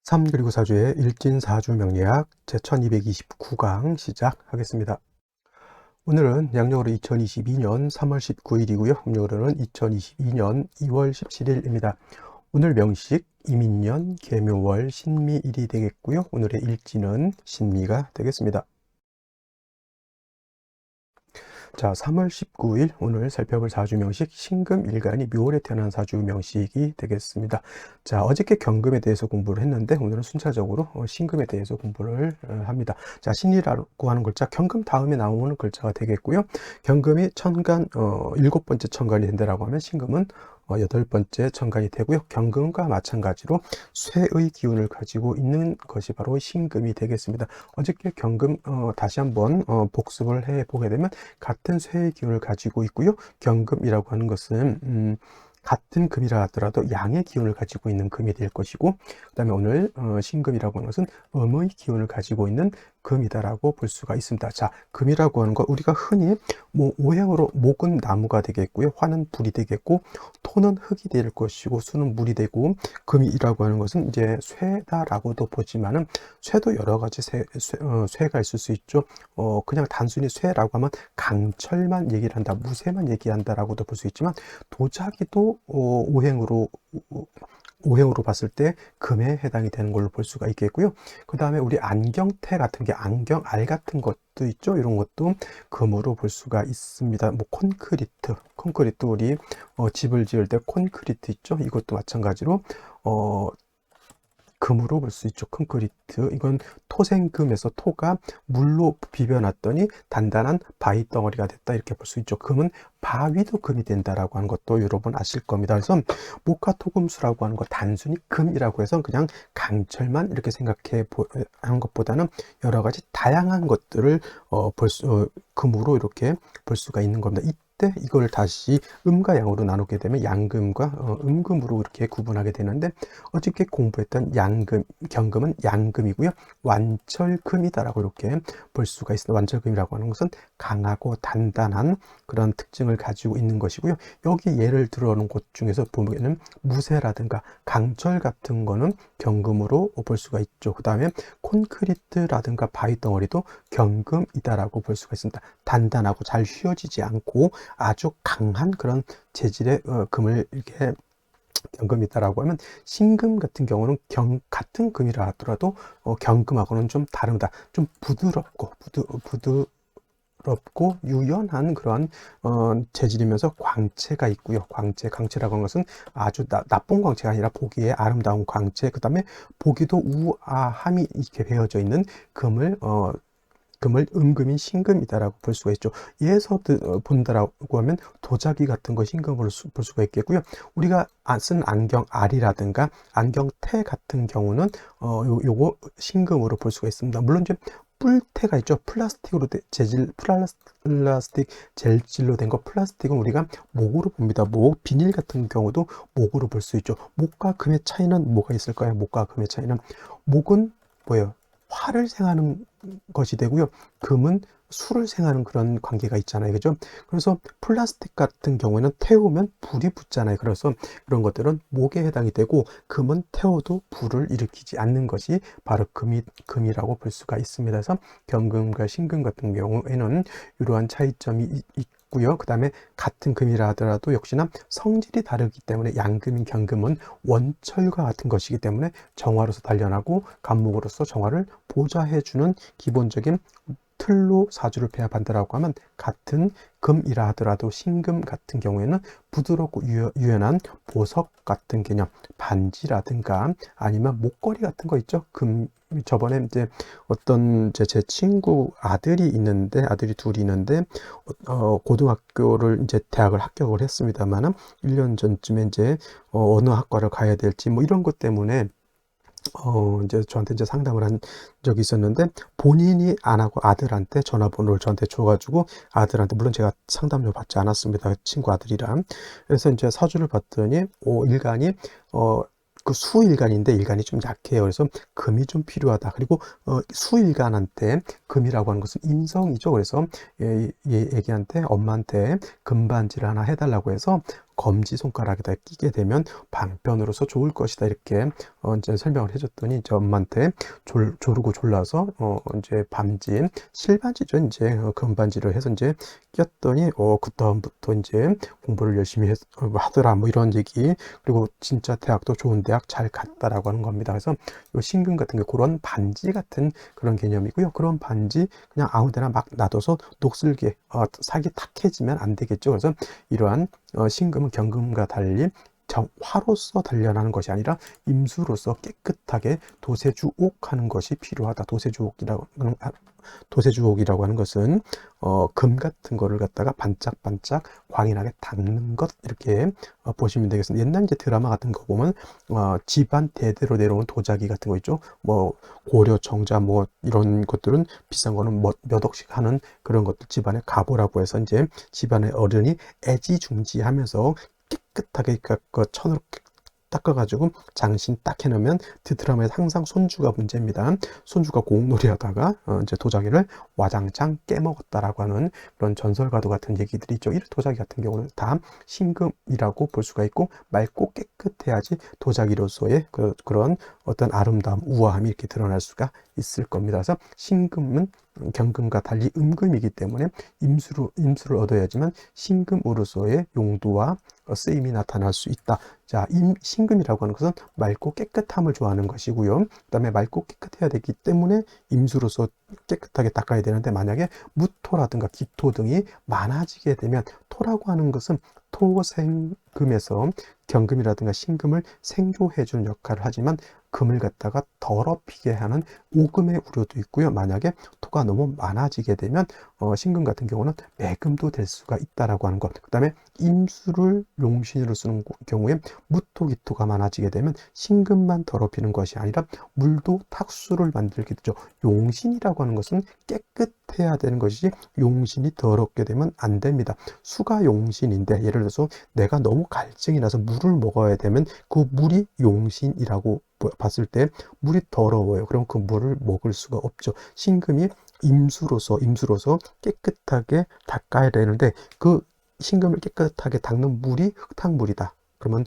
3 그리고 4주의 일진사주 명리학 제1229강 시작하겠습니다. 오늘은 양력으로 2022년 3월 19일이고요. 음력으로는 2022년 2월 17일입니다. 오늘 명식 이민년 계묘월 신미일이 되겠고요. 오늘의 일진은 신미가 되겠습니다. 자, 3월 19일 오늘 살펴볼 사주 명식 신금일간이 묘월에 태어난 사주 명식이 되겠습니다. 자, 어저께 경금에 대해서 공부를 했는데 오늘은 순차적으로 신금에 대해서 공부를 합니다. 자, 신이라고 하는 글자 경금 다음에 나오는 글자가 되겠고요. 경금이 천간 7번째 천간이 된다라고 하면 신금은 8번째 천간이 되고요. 경금과 마찬가지로 쇠의 기운을 가지고 있는 것이 바로 신금이 되겠습니다. 어저께 경금 다시 한번 복습을 해보게 되면 같은 쇠의 기운을 가지고 있고요. 경금이라고 하는 것은 같은 금이라 하더라도 양의 기운을 가지고 있는 금이 될 것이고, 그 다음에 오늘 신금이라고 하는 것은 음의 기운을 가지고 있는 금이다라고 볼 수가 있습니다. 자, 금이라고 하는 거 우리가 흔히 오행으로 목은 나무가 되겠고요, 화는 불이 되겠고, 토는 흙이 될 것이고, 수는 물이 되고, 금이라고 하는 것은 이제 쇠다라고도 보지만은 쇠도 여러 가지 쇠가 있을 수 있죠. 그냥 단순히 쇠라고 하면 강철만 얘기를 한다, 무쇠만 얘기한다라고도 볼 수 있지만, 도자기도 오행으로 봤을 때 금에 해당이 되는 걸로 볼 수가 있겠고요. 그 다음에 우리 안경테 같은 게 안경알 같은 것도 있죠. 이런 것도 금으로 볼 수가 있습니다. 뭐 콘크리트 우리 집을 지을 때 콘크리트 있죠. 이것도 마찬가지로 금으로 볼 수 있죠. 콘크리트. 이건 토생금에서 토가 물로 비벼놨더니 단단한 바위 덩어리가 됐다, 이렇게 볼 수 있죠. 금은 바위도 금이 된다라고 하는 것도 여러분 아실 겁니다. 그래서 목화토금수라고 하는 거 단순히 금이라고 해서 그냥 강철만 이렇게 생각해 하는 것보다는 여러 가지 다양한 것들을 금으로 이렇게 볼 수가 있는 겁니다. 이때 이걸 다시 음과 양으로 나누게 되면 양금과 음금으로 이렇게 구분하게 되는데, 어저께 공부했던 경금은 양금이고요. 완철금이다라고 이렇게 볼 수가 있습니다. 완철금이라고 하는 것은 강하고 단단한 그런 특징을 가지고 있는 것이고요. 여기 예를 들어놓은 곳 중에서 보면은 무쇠라든가 강철 같은 거는 경금으로 볼 수가 있죠. 그 다음에 콘크리트라든가 바위 덩어리도 경금이다라고 볼 수가 있습니다. 단단하고 잘 휘어지지 않고 아주 강한 그런 재질의 금을 이렇게 경금이다라고 하면, 신금 같은 경우는 같은 금이라 하더라도 경금하고는 좀 다릅니다. 좀 부드럽고 유연한 그러한 재질이면서 광채가 있고요. 광채라고 하는 것은 아주 나쁜 광채가 아니라 보기에 아름다운 광채, 그 다음에 보기도 우아함이 이렇게 배어져 있는 금을 음금인 신금이다라고 볼 수가 있죠. 예에서 본다라고 하면 도자기 같은 거 신금으로 볼 수가 있겠고요. 우리가 쓴 안경 알이라든가 안경테 같은 경우는 요거 신금으로 볼 수가 있습니다. 물론 이제 뿔테가 있죠. 플라스틱 젤질로 된 거, 플라스틱은 우리가 목으로 봅니다. 비닐 같은 경우도 목으로 볼 수 있죠. 목과 금의 차이는 뭐가 있을까요? 목과 금의 차이는, 목은 뭐예요? 화를 생하는 것이 되고요. 금은 수를 생하는 그런 관계가 있잖아요. 그죠? 그래서 플라스틱 같은 경우에는 태우면 불이 붙잖아요. 그래서 그런 것들은 목에 해당이 되고, 금은 태워도 불을 일으키지 않는 것이 바로 금이라고 볼 수가 있습니다. 그래서 경금과 신금 같은 경우에는 이러한 차이점이 있고요. 그 다음에 같은 금이라 하더라도 역시나 성질이 다르기 때문에 양금인 경금은 원철과 같은 것이기 때문에 정화로서 단련하고 간목으로서 정화를 보좌해주는 기본적인 틀로 사주를 배합한다라고 하면, 같은 금이라 하더라도 신금 같은 경우에는 부드럽고 유연한 보석 같은 개념, 반지라든가 아니면 목걸이 같은 거 있죠. 저번에 이제 어떤 제 친구 아들이 둘이 있는데 고등학교를 이제 대학을 합격을 했습니다만은 1년 전쯤에 이제 어느 학과를 가야 될지 뭐 이런 것 때문에 이제 저한테 이제 상담을 한 적이 있었는데, 본인이 안 하고 아들한테 전화번호를 저한테 줘가지고 아들한테, 물론 제가 상담료 받지 않았습니다. 친구 아들이랑. 그래서 이제 사주를 봤더니 일간이 그 수일간인데 일간이 좀 약해요. 그래서 금이 좀 필요하다. 그리고 수일간한테 금이라고 하는 것은 인성이죠. 그래서 애기한테 엄마한테 금반지를 하나 해달라고 해서 검지손가락에다 끼게 되면 방편으로서 좋을 것이다. 이렇게 이제 설명을 해줬더니 이제 엄마한테 조르고 졸라서 이제 반지, 실반지죠. 이제 금반지를 해서 이제 꼈더니 그다음부터 이제 공부를 열심히 하더라. 뭐 이런 얘기. 그리고 진짜 대학도 좋은 대학 잘 갔다라고 하는 겁니다. 그래서 요 신금 같은 게 그런 반지 같은 그런 개념이고요. 그런 반지 그냥 아무데나 막 놔둬서 녹슬게 살기 탁해지면 안 되겠죠. 그래서 이러한 신금은 경금과 달리 화로서 단련하는 것이 아니라 임수로서 깨끗하게 도세주옥하는 것이 필요하다. 도세주옥이라고 하는 것은 금 같은 거를 갖다가 반짝반짝 광인하게 닦는 것, 이렇게 보시면 되겠습니다. 옛날 이제 드라마 같은 거 보면 집안 대대로 내려온 도자기 같은 거 있죠. 뭐 고려, 정자 뭐 이런 것들은 비싼 거는 몇 억씩 하는 그런 것들, 집안의 가보라고 해서 이제 집안의 어른이 애지중지하면서 깨끗하게 그 천으로 닦아가지고 장신 딱 해놓으면 그 드라마에서 항상 손주가 문제입니다. 손주가 공놀이 하다가 이제 도자기를 와장창 깨먹었다라고 하는 그런 전설과도 같은 얘기들이 있죠. 이 도자기 같은 경우는 다 신금이라고 볼 수가 있고, 맑고 깨끗해야지 도자기로서의 그런 어떤 아름다움, 우아함이 이렇게 드러날 수가 있을 겁니다. 그래서 신금은 경금과 달리 음금이기 때문에 임수를 얻어야지만 신금으로서의 용도와 쓰임이 나타날 수 있다. 자, 신금이라고 하는 것은 맑고 깨끗함을 좋아하는 것이고요. 그 다음에 맑고 깨끗해야 되기 때문에 임수로서 깨끗하게 닦아야 되는데, 만약에 무토라든가 기토 등이 많아지게 되면, 토라고 하는 것은 토생금에서 경금이라든가 신금을 생조해 주는 역할을 하지만 금을 갖다가 더럽히게 하는 오금의 우려도 있고요. 만약에 토가 너무 많아지게 되면 신금 같은 경우는 매금도 될 수가 있다라고 하는 것. 그 다음에 임수를 용신으로 쓰는 경우에 무토기토가 많아지게 되면 신금만 더럽히는 것이 아니라 물도 탁수를 만들게 되죠. 용신이라고 하는 것은 깨끗해야 되는 것이지 용신이 더럽게 되면 안 됩니다. 수가 용신인데, 예를 들어서 내가 너무 갈증이 나서 물을 먹어야 되면 그 물이 용신이라고 봤을 때 물이 더러워요. 그럼 그 물을 먹을 수가 없죠. 신금이 임수로서 깨끗하게 닦아야 되는데, 그 신금을 깨끗하게 닦는 물이 흙탕물이다. 그러면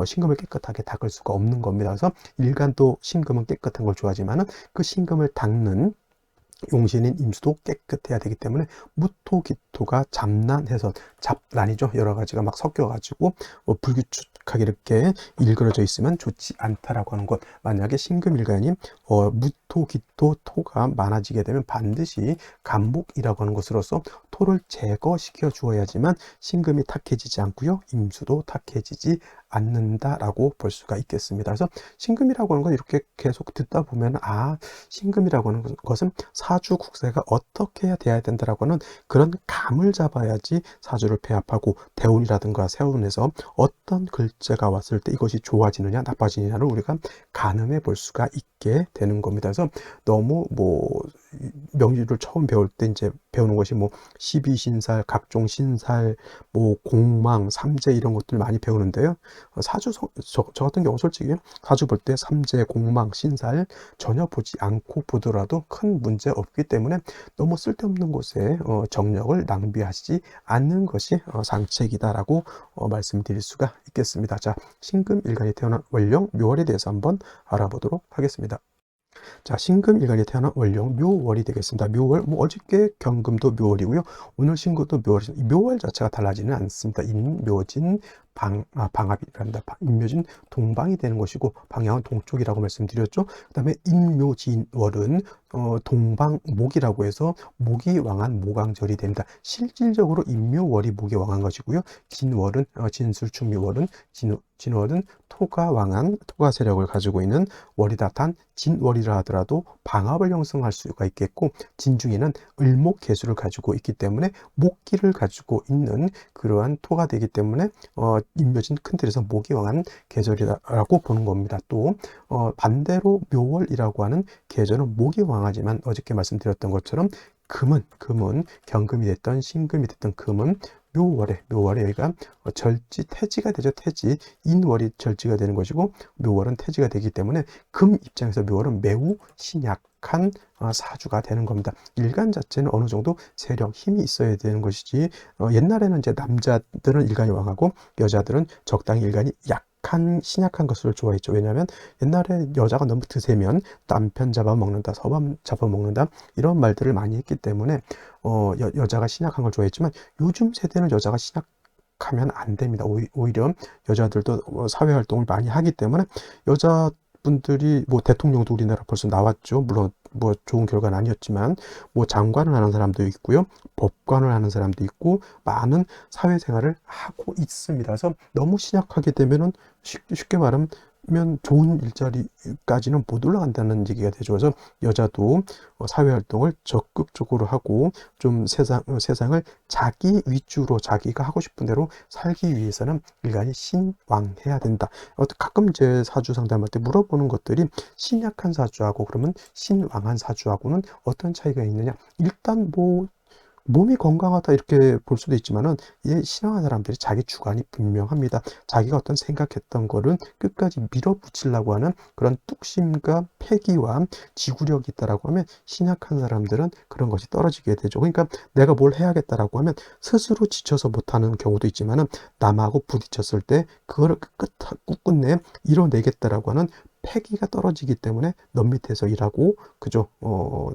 신금을 깨끗하게 닦을 수가 없는 겁니다. 그래서 일간도 신금은 깨끗한 걸 좋아하지만은 그 신금을 닦는 용신인 임수도 깨끗해야 되기 때문에 무토기토가 잡난해서, 잡난이죠. 여러 가지가 막 섞여가지고 불규칙하게 이렇게 일그러져 있으면 좋지 않다라고 하는 것. 만약에 신금일간이 무토기토 토가 많아지게 되면 반드시 간목이라고 하는 것으로서 토를 제거시켜 주어야지만 신금이 탁해지지 않고요, 임수도 탁해지지 않는다라고 볼 수가 있겠습니다. 그래서 신금이라고 하는 건 이렇게 계속 듣다 보면, 신금이라고 하는 것은 사주 국세가 어떻게 해야 돼야 된다라고 하는 그런 감을 잡아야지 사주를 폐합하고 대운이라든가 세운에서 어떤 글자가 왔을 때 이것이 좋아지느냐 나빠지느냐를 우리가 가늠해 볼 수가 있게 되는 겁니다. 그래서 너무 명리를 처음 배울 때 이제 배우는 것이 12신살, 각종 신살, 공망, 삼재 이런 것들 많이 배우는데요. 사주 저 같은 경우 솔직히 사주 볼 때 삼재, 공망, 신살 전혀 보지 않고 보더라도 큰 문제 없기 때문에 너무 쓸데없는 곳에 정력을 낭비하시지 않는 것이 상책이다라고 말씀드릴 수가 있겠습니다. 자, 신금일간이 태어난 월령, 묘월에 대해서 한번 알아보도록 하겠습니다. 자, 신금일간이 태어난 월령 묘월이 되겠습니다. 묘월, 어저께 경금도 묘월이고요. 오늘 신금도 묘월이, 묘월 자체가 달라지는 않습니다. 인묘진 방합이란다. 인묘진 동방이 되는 것이고, 방향은 동쪽이라고 말씀드렸죠. 그 다음에 인묘진월은 동방목이라고 해서 목이 왕한 모강절이 됩니다. 실질적으로 인묘월이 목이 왕한 것이고요. 진월은 진술충묘월은 진월은 토가 왕한, 토가 세력을 가지고 있는 월이다. 단 진월이라 하더라도 방합을 형성할 수가 있겠고, 진중에는 을목개수를 가지고 있기 때문에 목기를 가지고 있는 그러한 토가 되기 때문에 인묘진 큰 틀에서 목이 왕한 계절이라고 보는 겁니다. 또 반대로 묘월이라고 하는 계절은 목이 왕하지만, 어저께 말씀드렸던 것처럼 금은 경금이 됐던 신금이 됐던 금은 묘월에 여기가 절지 태지가 되죠. 태지, 인월이 절지가 되는 것이고 묘월은 태지가 되기 때문에 금 입장에서 묘월은 매우 신약, 약한 사주가 되는 겁니다. 일간 자체는 어느 정도 세력, 힘이 있어야 되는 것이지, 옛날에는 이제 남자들은 일간이 왕하고 여자들은 적당히 일간이 약한, 신약한 것을 좋아했죠. 왜냐하면 옛날에 여자가 너무 드세면 남편 잡아먹는다, 서방 잡아먹는다, 이런 말들을 많이 했기 때문에 여자가 신약한 걸 좋아했지만, 요즘 세대는 여자가 신약하면 안 됩니다. 오히려 여자들도 사회 활동을 많이 하기 때문에 여자분들이 뭐 대통령도 우리나라 벌써 나왔죠. 물론 뭐 좋은 결과는 아니었지만 뭐 장관을 하는 사람도 있고요, 법관을 하는 사람도 있고, 많은 사회생활을 하고 있습니다. 그래서 너무 신약하게 되면은 쉽게 말하면 좋은 일자리까지는 못 올라간다는 얘기가 되죠. 그래서 여자도 사회활동을 적극적으로 하고 좀 세상을 자기 위주로 자기가 하고 싶은 대로 살기 위해서는 일간이 신왕해야 된다. 가끔 이제 사주 상담할 때 물어보는 것들이, 신약한 사주하고 그러면 신왕한 사주하고는 어떤 차이가 있느냐. 일단 뭐 몸이 건강하다 이렇게 볼 수도 있지만은, 이 신앙하는 사람들이 자기 주관이 분명합니다. 자기가 어떤 생각했던 거를 끝까지 밀어붙이려고 하는 그런 뚝심과 패기와 지구력이 있다라고 하면, 신약한 사람들은 그런 것이 떨어지게 되죠. 그러니까 내가 뭘 해야겠다라고 하면 스스로 지쳐서 못하는 경우도 있지만은, 남하고 부딪혔을 때 그거를 끝끝내 이뤄내겠다라고 하는 패기가 떨어지기 때문에 넌 밑에서 일하고 그죠,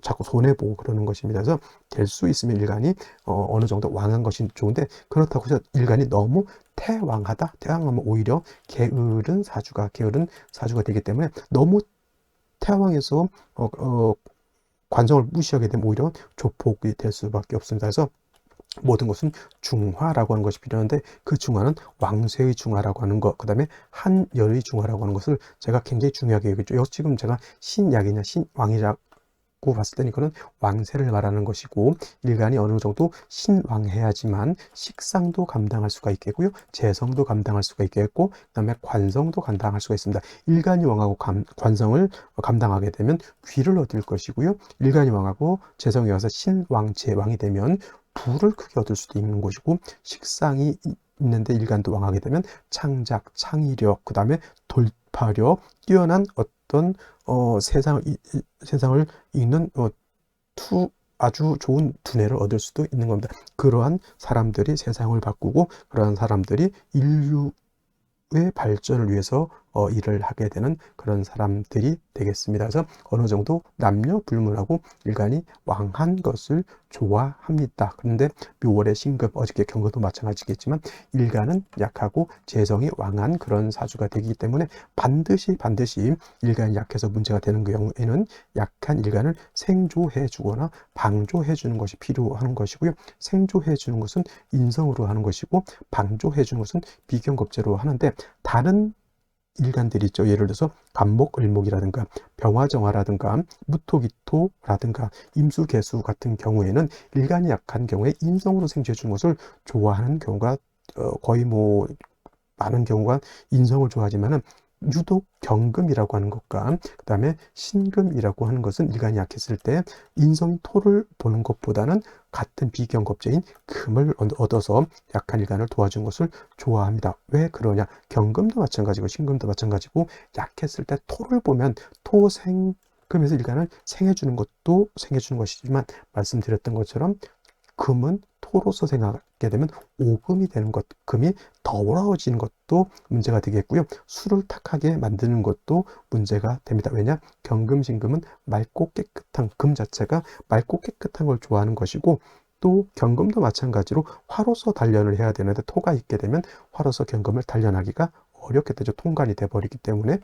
자꾸 손해보고 그러는 것입니다. 그래서 될 수 있으면 일간이 어느 정도 왕한 것이 좋은데, 그렇다고 해서 일간이 너무 태왕하다, 태왕하면 오히려 게으른 사주가 되기 때문에, 너무 태왕해서 관성을 무시하게 되면 오히려 조폭이 될 수밖에 없습니다. 그래서 모든 것은 중화라고 하는 것이 필요한데, 그 중화는 왕쇠의 중화라고 하는 것, 그 다음에 한열의 중화라고 하는 것을 제가 굉장히 중요하게 여기죠. 여기 지금 제가 신약이냐 신왕이라고 봤을 때는 이거는 왕세를 말하는 것이고, 일간이 어느 정도 신왕해야지만 식상도 감당할 수가 있겠고요, 재성도 감당할 수가 있겠고, 그 다음에 관성도 감당할 수가 있습니다. 일간이 왕하고 관성을 감당하게 되면 귀를 얻을 것이고요, 일간이 왕하고 재성이 와서 신왕 제왕이 되면 부를 크게 얻을 수도 있는 것이고, 식상이 있는데 일간도 왕하게 되면 창작, 창의력, 그 다음에 돌파력, 뛰어난 어떤 세상을 읽는 아주 좋은 두뇌를 얻을 수도 있는 겁니다. 그러한 사람들이 세상을 바꾸고, 그러한 사람들이 인류의 발전을 위해서 일을 하게 되는 그런 사람들이 되겠습니다. 그래서 어느 정도 남녀 불문하고 일간이 왕한 것을 좋아합니다. 그런데 묘월의 신금, 어저께 경거도 마찬가지겠지만, 일간은 약하고 재성이 왕한 그런 사주가 되기 때문에 반드시 일간이 약해서 문제가 되는 경우에는 약한 일간을 생조해 주거나 방조해 주는 것이 필요한 것이고요. 생조해 주는 것은 인성으로 하는 것이고, 방조해 주는 것은 비견겁제로 하는데, 다른 일간들이 있죠. 예를 들어서 간목을목이라든가 병화정화라든가 무토기토라든가 임수개수 같은 경우에는, 일간이 약한 경우에 인성으로 생지해 주는 것을 좋아하는 경우가 거의 뭐 많은 경우가 인성을 좋아하지만은, 유독 경금이라고 하는 것과 그 다음에 신금이라고 하는 것은 일간이 약했을 때 인성이 토를 보는 것보다는 같은 비견겁제인 금을 얻어서 약한 일간을 도와준 것을 좋아합니다. 왜 그러냐? 경금도 마찬가지고 신금도 마찬가지고, 약했을 때 토를 보면 토생금에서 일간을 생해주는 것이지만, 말씀드렸던 것처럼 금은 토로서 생각하게 되면 오금이 되는 것, 금이 더러워지는 것도 문제가 되겠고요, 술을 탁하게 만드는 것도 문제가 됩니다. 왜냐? 경금신금은 맑고 깨끗한, 금 자체가 맑고 깨끗한 걸 좋아하는 것이고, 또 경금도 마찬가지로 화로서 단련을 해야 되는데, 토가 있게 되면 화로서 경금을 단련하기가 어렵게 되죠. 통관이 돼버리기 때문에.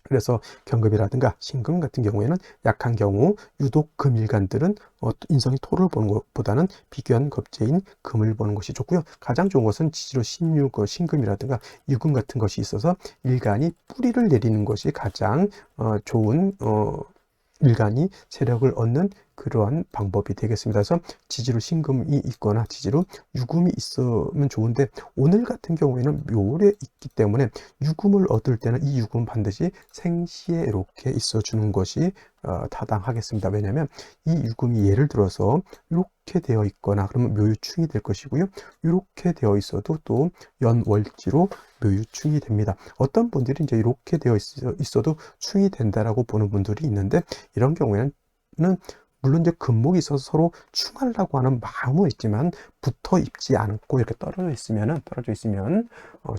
그래서 경금이라든가 신금 같은 경우에는 약한 경우, 유독 금일간들은 인성이 토를 보는 것보다는 비견 겁제인 금을 보는 것이 좋고요. 가장 좋은 것은 지지로 신금이라든가 유금 같은 것이 있어서 일간이 뿌리를 내리는 것이 가장 좋은 일간이 세력을 얻는 그러한 방법이 되겠습니다. 그래서 지지로 신금이 있거나 지지로 유금이 있으면 좋은데, 오늘 같은 경우에는 묘월에 있기 때문에 유금을 얻을 때는 이 유금은 반드시 생시에 이렇게 있어 주는 것이 타당하겠습니다. 왜냐하면 이 유금이 예를 들어서 이렇게 되어 있거나 그러면 묘유충이 될 것이고요, 이렇게 되어 있어도 또 연월지로 묘유충이 됩니다. 어떤 분들이 이제 이렇게 되어 있어도 충이 된다라고 보는 분들이 있는데, 이런 경우에는 물론 이제 금목이 있어서 서로 충하려고 하는 마음은 있지만 붙어 있지 않고 이렇게 떨어져 있으면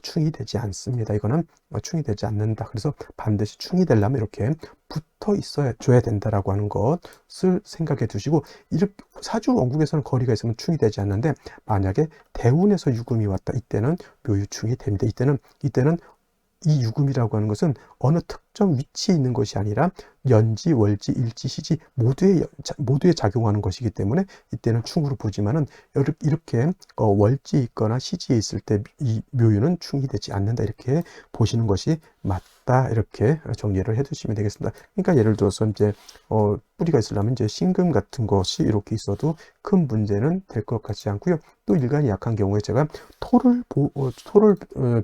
충이 되지 않습니다. 이거는 충이 되지 않는다. 그래서 반드시 충이 되려면 이렇게 붙어 있어야 줘야 된다라고 하는 것을 생각해 두시고, 이렇게 사주 원국에서는 거리가 있으면 충이 되지 않는데 만약에 대운에서 유금이 왔다, 이때는 묘유충이 됩니다. 이때는 이 유금이라고 하는 것은 어느 특정 위치에 있는 것이 아니라 연지, 월지, 일지, 시지 모두에 작용하는 것이기 때문에 이때는 충으로 보지만은 이렇게 월지에 있거나 시지에 있을 때 이 묘유는 충이 되지 않는다, 이렇게 보시는 것이 맞다, 이렇게 정리를 해 두시면 되겠습니다. 그러니까 예를 들어서 이제 뿌리가 있으려면 이제 신금 같은 것이 이렇게 있어도 큰 문제는 될 것 같지 않고요. 또 일간이 약한 경우에 제가 토를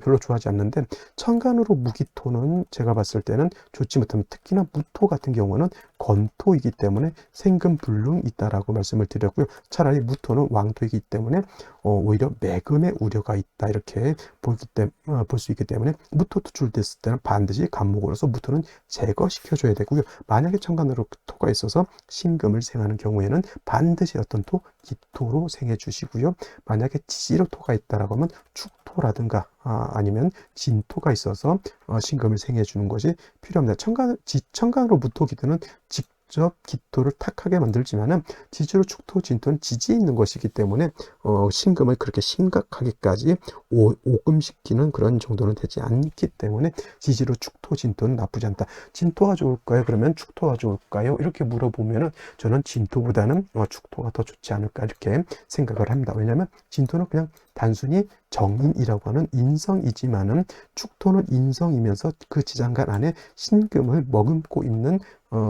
별로 좋아하지 않는데 천간으로 무기토는 제가 봤을 때는 좋지 못합니다. 특히나 무토 같은 경우는 건토이기 때문에 생금불능 있다라고 말씀을 드렸고요. 차라리 무토는 왕토이기 때문에 오히려 매금의 우려가 있다, 이렇게 볼 수 있기 때문에 무토 투출됐을 때는 반드시 간목으로서 무토는 제거시켜줘야 되고요. 만약에 천간으로 토가 있어서 신금을 생하는 경우에는 반드시 어떤 토? 기토로 생해 주시고요. 만약에 지지로 토가 있다라고 하면 축토라든가 아니면 진토가 있어서 신금을 생해 주는 것이 필요합니다. 지천간으로 무토기토는 직접 기토를 탁하게 만들지만은 지지로 축토, 진토는 지지에 있는 것이기 때문에 신금을 그렇게 심각하게까지 오금시키는 그런 정도는 되지 않기 때문에 지지로 축토, 진토는 나쁘지 않다. 진토가 좋을까요? 그러면 축토가 좋을까요? 이렇게 물어보면은 저는 진토보다는 축토가 더 좋지 않을까, 이렇게 생각을 합니다. 왜냐하면 진토는 그냥 단순히 정인이라고 하는 인성이지만은 축토는 인성이면서 그 지장간 안에 신금을 머금고 있는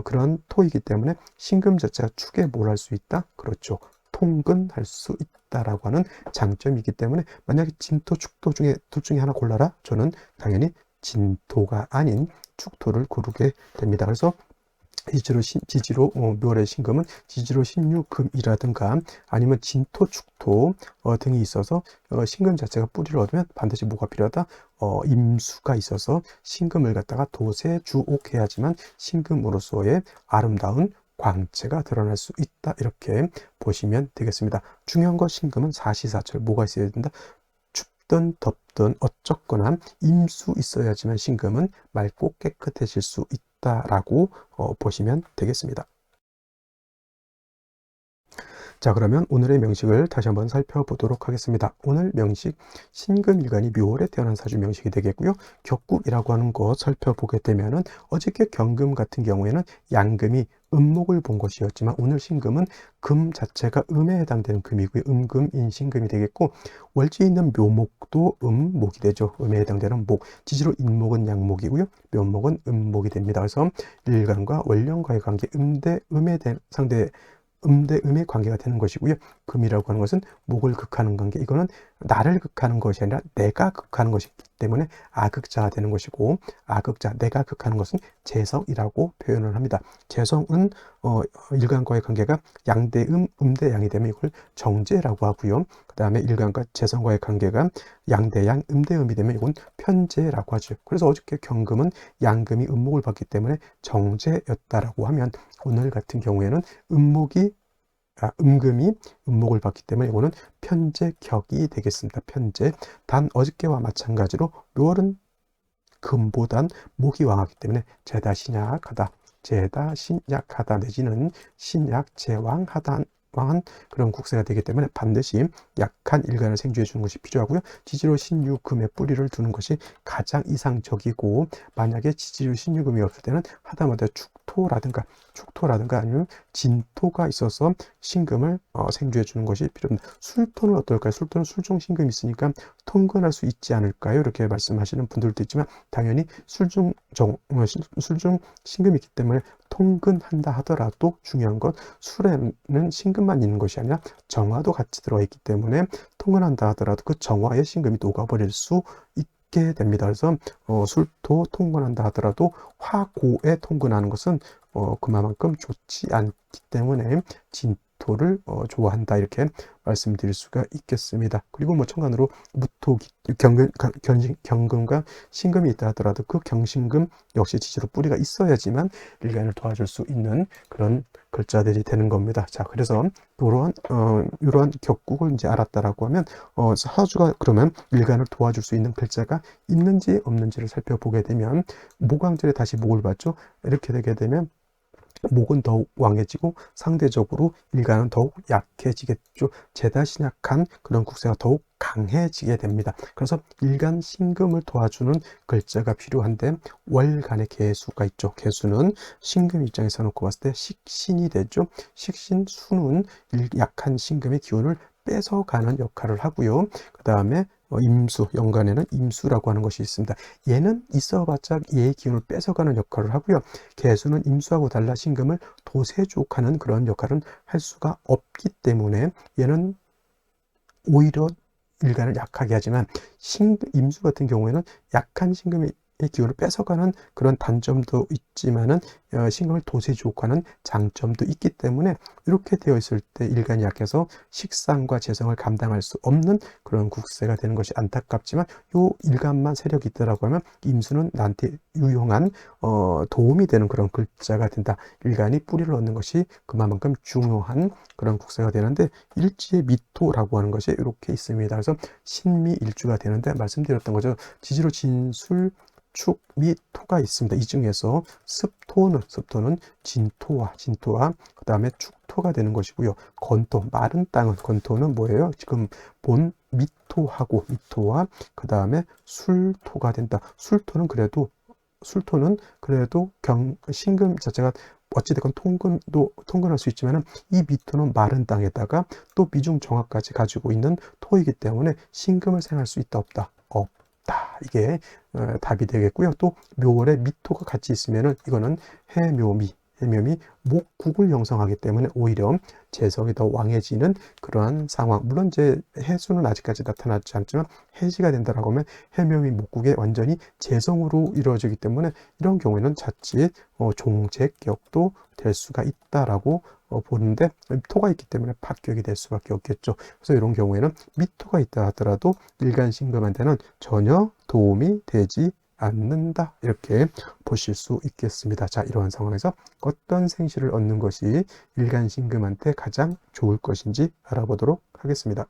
그런 토이기 때문에 신금 자체가 축에 뭘 할 수 있다? 그렇죠. 통근할 수 있다라고 하는 장점이기 때문에 만약에 진토, 축토 중에 둘 중에 하나 골라라? 저는 당연히 진토가 아닌 축토를 고르게 됩니다. 그래서 지지로 묘월의 신금은 지지로 신유금이라든가 아니면 진토, 축토 등이 있어서 신금 자체가 뿌리를 얻으면 반드시 뭐가 필요하다? 임수가 있어서 신금을 갖다가 돛에 주옥해야지만 신금으로서의 아름다운 광채가 드러날 수 있다, 이렇게 보시면 되겠습니다. 중요한 거 신금은 사시사철 뭐가 있어야 된다? 춥든 덥든 어쨌거나 임수 있어야지만 신금은 맑고 깨끗해질 수 있다라고 보시면 되겠습니다. 자, 그러면 오늘의 명식을 다시 한번 살펴보도록 하겠습니다. 오늘 명식, 신금일간이 묘월에 태어난 사주 명식이 되겠고요. 격국이라고 하는 것 살펴보게 되면은 어저께 경금 같은 경우에는 양금이 음목을 본 것이었지만 오늘 신금은 금 자체가 음에 해당되는 금이고요. 음금인신금이 되겠고, 월지에 있는 묘목도 음목이 되죠. 음에 해당되는 목, 지지로 인목은 양목이고요. 묘목은 음목이 됩니다. 그래서 일간과 월령과의 관계, 음대 음의 관계가 되는 것이고요. 금이라고 하는 것은 목을 극하는 관계, 이거는 나를 극하는 것이 아니라 내가 극하는 것이기 때문에 아극자가 되는 것이고, 아극자, 내가 극하는 것은 재성이라고 표현을 합니다. 재성은 일간과의 관계가 양대음, 음대양이 되면 이걸 정제라고 하고요. 그 다음에 일간과 재성과의 관계가 양대양, 음대음이 되면 이건 편제라고 하죠. 그래서 어저께 경금은 양금이 음목을 받기 때문에 정제였다라고 하면 오늘 같은 경우에는 음금이 음목을 받기 때문에 이거는 편제격이 되겠습니다. 편제. 단 어저께와 마찬가지로 묘월은 금보단 목이 왕하기 때문에 제다신약하다, 제다신약하다 내지는 신약제왕하다 왕한 그런 국세가 되기 때문에 반드시 약한 일간을 생주해 주는 것이 필요하고요. 지지로 신유금의 뿌리를 두는 것이 가장 이상적이고, 만약에 지지로 신유금이 없을 때는 하다못해 축토라든가 아니면 진토가 있어서 신금을 생주해 주는 것이 필요합니다. 술토는 어떨까요? 술토는 술중 신금이 있으니까 통근할 수 있지 않을까요? 이렇게 말씀하시는 분들도 있지만 당연히 술중 신금이 있기 때문에 통근한다 하더라도 중요한 건 술에는 신금만 있는 것이 아니라 정화도 같이 들어있기 때문에 통근한다 하더라도 그 정화에 신금이 녹아버릴 수 있게 됩니다. 그래서 술토 통근한다 하더라도 화고에 통근하는 것은 그만큼 좋지 않기 때문에 미토를 좋아한다 이렇게 말씀드릴 수가 있겠습니다. 그리고 뭐 천간으로 무토, 경금과 신금이 있다 하더라도 그 경신금 역시 지지로 뿌리가 있어야지만 일간을 도와줄 수 있는 그런 글자들이 되는 겁니다. 자, 그래서 이러한 격국을 이제 알았다라고 하면 사주가 그러면 일간을 도와줄 수 있는 글자가 있는지 없는지를 살펴보게 되면 모강절에 다시 목을 봤죠. 이렇게 되게 되면 목은 더욱 왕해지고 상대적으로 일간은 더욱 약해지겠죠. 재다 신약한 그런 국세가 더욱 강해지게 됩니다. 그래서 일간 신금을 도와주는 글자가 필요한데 월간의 개수가 있죠. 개수는 신금 입장에서 놓고 봤을 때 식신이 되죠. 식신 수는 약한 신금의 기운을 뺏어가는 역할을 하고요. 그 다음에 임수, 연간에는 임수라고 하는 것이 있습니다. 얘는 있어봤자 얘의 기운을 뺏어가는 역할을 하고요. 개수는 임수하고 달라 신금을 도세족하는 그런 역할은 할 수가 없기 때문에 얘는 오히려 일간을 약하게 하지만 임수 같은 경우에는 약한 신금의 기운을 뺏어가는 그런 단점도 있지만은 신금을 도세족하는 장점도 있기 때문에 이렇게 되어 있을 때 일간이 약해서 식상과 재성을 감당할 수 없는 그런 국세가 되는 것이 안타깝지만 요 일간만 세력이 있다라고 하면 임수는 나한테 유용한 도움이 되는 그런 글자가 된다. 일간이 뿌리를 얻는 것이 그만큼 중요한 그런 국세가 되는데 일지의 미토라고 하는 것이 이렇게 있습니다. 그래서 신미일주가 되는데 말씀드렸던 거죠. 지지로 진술 축, 미, 토가 있습니다. 이 중에서 습토는 진토와 그 다음에 축토가 되는 것이고요. 건토, 마른 땅은 건토는 뭐예요? 지금 본 미토와 그 다음에 술토가 된다. 술토는 그래도 신금 자체가 어찌됐건 통근할 수 있지만 이 미토는 마른 땅에다가 또 미중 정화까지 가지고 있는 토이기 때문에 신금을 생할 수 있다 없다? 이게 답이 되겠고요. 또 묘월에 미토가 같이 있으면은 이거는 해묘미 목국을 형성하기 때문에 오히려 재성이 더 왕해지는 그러한 상황. 물론 이제 해수는 아직까지 나타나지 않지만 해지가 된다라고 하면 해묘미 목국에 완전히 재성으로 이루어지기 때문에 이런 경우에는 자칫 종책격도 될 수가 있다라고 보는데 토가 있기 때문에 파격이 될 수밖에 없겠죠. 그래서 이런 경우에는 미토가 있다 하더라도 일간신금한테는 전혀 도움이 되지 않는다 이렇게 보실 수 있겠습니다. 자, 이러한 상황에서 어떤 생시를 얻는 것이 일간신금한테 가장 좋을 것인지 알아보도록 하겠습니다.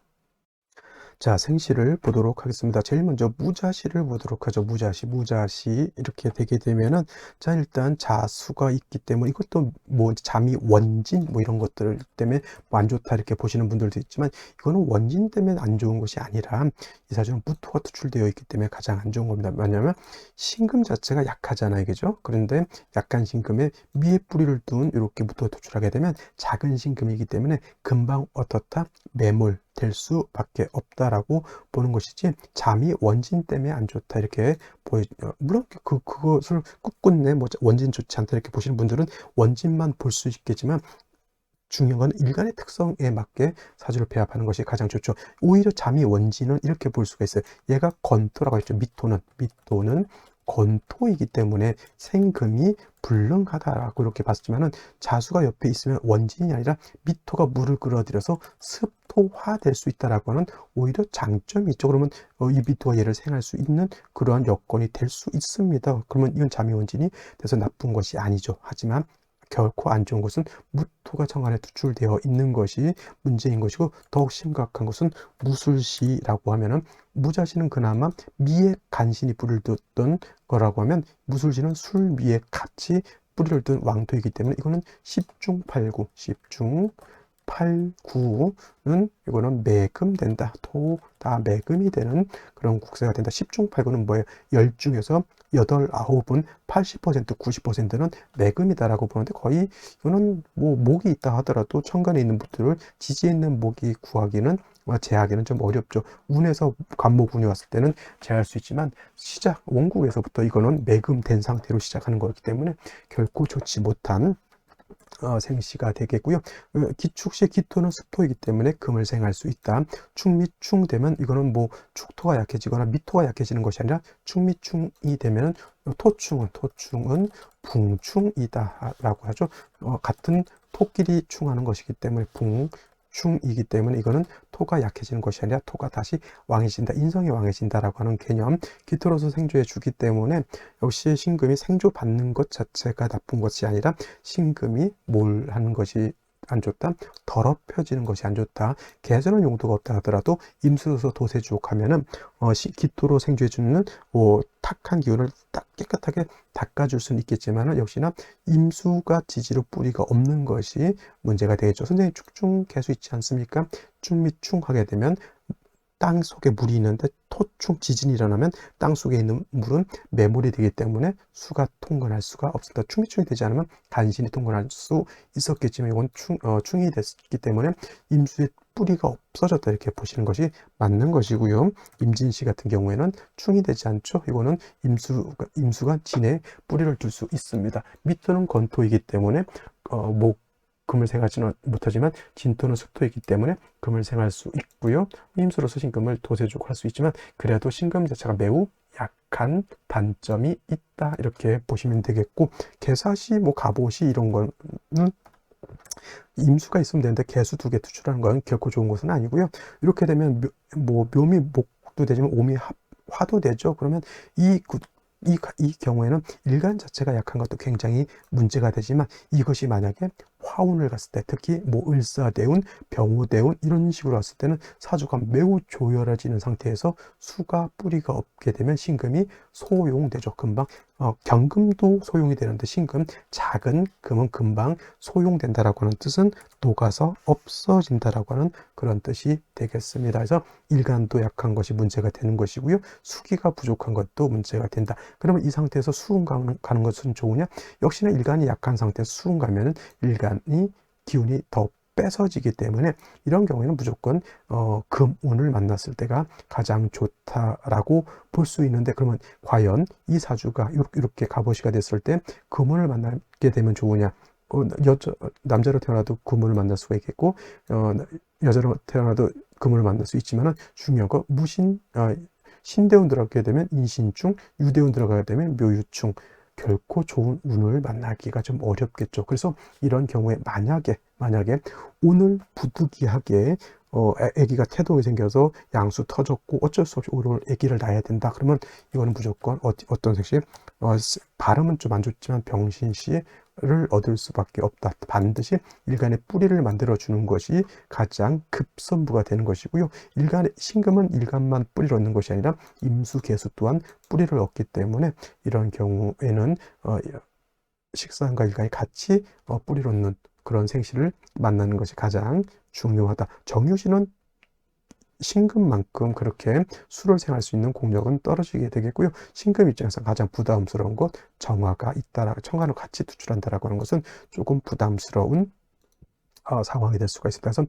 자, 생시를 보도록 하겠습니다. 제일 먼저 무자시를 보도록 하죠. 무자시 이렇게 되게 되면은 자, 일단 자수가 있기 때문에 이것도 뭐 잠이 원진 뭐 이런 것들 때문에 뭐 안 좋다 이렇게 보시는 분들도 있지만 이거는 원진 때문에 안 좋은 것이 아니라 이 사주는 무토가 투출되어 있기 때문에 가장 안 좋은 겁니다. 왜냐하면 신금 자체가 약하잖아요, 그죠? 그런데 약한 신금에 미의 뿌리를 둔 이렇게 무토가 투출하게 되면 작은 신금이기 때문에 금방 어떻다 매몰 될 수밖에 없다라고 보는 것이지 잠이 원진 때문에 안 좋다 이렇게 물론 그것을 꿋꿋내 뭐 원진 좋지 않다 이렇게 보시는 분들은 원진만 볼 수 있겠지만 중요한 건 일간의 특성에 맞게 사주를 배합하는 것이 가장 좋죠. 오히려 잠이 원진은 이렇게 볼 수가 있어요. 얘가 건토라고 했죠. 미토는 건토이기 때문에 생금이 불능하다라고 이렇게 봤지만은 자수가 옆에 있으면 원진이 아니라 미토가 물을 끌어들여서 습토화될 수 있다라고 하는 오히려 장점이 있죠. 그러면 이 미토가 얘를 생할 수 있는 그러한 여건이 될 수 있습니다. 그러면 이건 잠이 원진이 돼서 나쁜 것이 아니죠. 하지만 결코 안 좋은 것은 무토가 정안에 투출되어 있는 것이 문제인 것이고 더욱 심각한 것은 무술시라고 하면은 무자시는 그나마 미에 간신히 뿌리를 뒀던 거라고 하면 무술시는 술미에 같이 뿌리를 둔 왕토이기 때문에 이거는 10중 8구는 이거는 매금된다. 토 다 매금이 되는 그런 국세가 된다. 10중 8구는 뭐예요? 10중에서 8, 9은 80%, 90%는 매금이다라고 보는데 거의 이거는 뭐 목이 있다 하더라도 천간에 있는 분들을 지지에 있는 목이 구하기는 제하기는 좀 어렵죠. 운에서 관목운이 왔을 때는 제할 수 있지만 원국에서부터 이거는 매금된 상태로 시작하는 거기 때문에 결코 좋지 못한 생시가 되겠고요. 기축시 기토는 습토이기 때문에 금을 생할 수 있다. 축미충 되면 이거는 뭐 축토가 약해지거나 미토가 약해지는 것이 아니라 축미충이 되면 토충은 붕충이다라고 하죠. 같은 토끼리 충하는 것이기 때문에 붕충이기 때문에 이거는 토가 약해지는 것이 아니라 토가 다시 왕해진다, 인성이 왕해진다라고 하는 개념. 기토로서 생조해 주기 때문에 역시 신금이 생조 받는 것 자체가 나쁜 것이 아니라 신금이 뭘 하는 것이 안 좋다, 더럽혀지는 것이 안 좋다. 개선은 용도가 없다 하더라도 임수로서 도세주옥하면은 기토로 생조해주는 탁한 기운을 딱 깨끗하게 닦아줄 수는 있겠지만 역시나 임수가 지지로 뿌리가 없는 것이 문제가 되겠죠. 선생님 축중 개수 있지 않습니까? 충미충 하게 되면 땅 속에 물이 있는데 토충 지진이 일어나면 땅 속에 있는 물은 매몰이 되기 때문에 수가 통근할 수가 없습니다. 충미충이 되지 않으면 간신히 통근할 수 있었겠지만 이건 충이 됐기 때문에 임수의 뿌리가 없어졌다 이렇게 보시는 것이 맞는 것이고요. 임진시 같은 경우에는 충이 되지 않죠. 이거는 임수가 진에 뿌리를 둘 수 있습니다. 미토는 건토이기 때문에 금을 생하지는 못하지만 진토는 습토이기 때문에 금을 생할 수 있고요. 임수로서 신금을 도세주고 할 수 있지만 그래도 신금 자체가 매우 약한 단점이 있다 이렇게 보시면 되겠고, 개사시 갑옷이 이런 거는 임수가 있으면 되는데 개수 2개 투출하는 건 결코 좋은 것은 아니고요. 이렇게 되면 묘미 목도 되지만 오미 화도 되죠. 그러면 이 경우에는 일간 자체가 약한 것도 굉장히 문제가 되지만 이것이 만약에 화운을 갔을 때, 특히 을사대운, 병호대운 이런 식으로 왔을 때는 사주가 매우 조열해지는 상태에서 수가 뿌리가 없게 되면 신금이 소용되죠. 금방 경금도 소용이 되는데 신금, 작은 금은 금방 소용된다라고 하는 뜻은 녹아서 없어진다라고 하는 그런 뜻이 되겠습니다. 그래서 일간도 약한 것이 문제가 되는 것이고요. 수기가 부족한 것도 문제가 된다. 그러면 이 상태에서 수운 가는 것은 좋으냐? 역시나 일간이 약한 상태에서 수운 가면은 일간이 기운이 더 뺏어지기 때문에 이런 경우에는 무조건 금운을 만났을 때가 가장 좋다라고 볼 수 있는데, 그러면 과연 이 사주가 이렇게 갑오시가 됐을 때 금운을 만나게 되면 좋으냐? 남자로 태어나도 금운을 만날 수가 있겠고 여자로 태어나도 금운을 만날 수 있지만은 중요한 거 신대운 들어가게 되면 인신충, 유대운 들어가게 되면 묘유충, 결코 좋은 운을 만나기가 좀 어렵겠죠. 그래서 이런 경우에 만약에 오늘 부득이하게 아기가 태동이 생겨서 양수 터졌고 어쩔 수 없이 오늘 아기를 낳아야 된다. 그러면 이거는 무조건 어떤 색시 발음은 좀 안 좋지만 병신시를 얻을 수밖에 없다. 반드시 일간의 뿌리를 만들어 주는 것이 가장 급선무가 되는 것이고요. 신금은 일간만 뿌리를 얻는 것이 아니라 임수, 개수 또한 뿌리를 얻기 때문에 이런 경우에는 식상과 일간이 같이 뿌리를 얻는 그런 생시를 만나는 것이 가장 중요하다. 정유시는 신금만큼 그렇게 수를 생할 수 있는 공력은 떨어지게 되겠고요. 신금 입장에서 가장 부담스러운 것, 정화가 있다, 청간을 같이 투출한다라고 하는 것은 조금 부담스러운 상황이 될 수가 있습니다. 그래서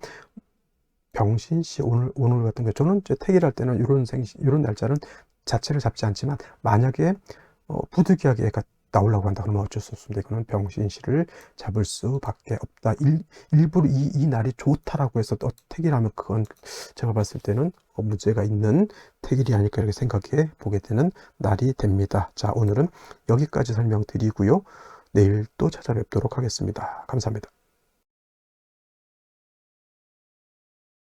병신시 오늘 같은 경우 저는 택일할 때는 이런 날짜는 자체를 잡지 않지만 만약에 부득이하게 애가 나오려고 한다 그러면 어쩔 수 없습니다. 이거는 병신시를 잡을 수밖에 없다. 일부러 이 날이 좋다라고 해서 택일하면 그건 제가 봤을 때는 문제가 있는 택일이 아닐까 이렇게 생각해 보게 되는 날이 됩니다. 자, 오늘은 여기까지 설명드리고요. 내일 또 찾아뵙도록 하겠습니다. 감사합니다.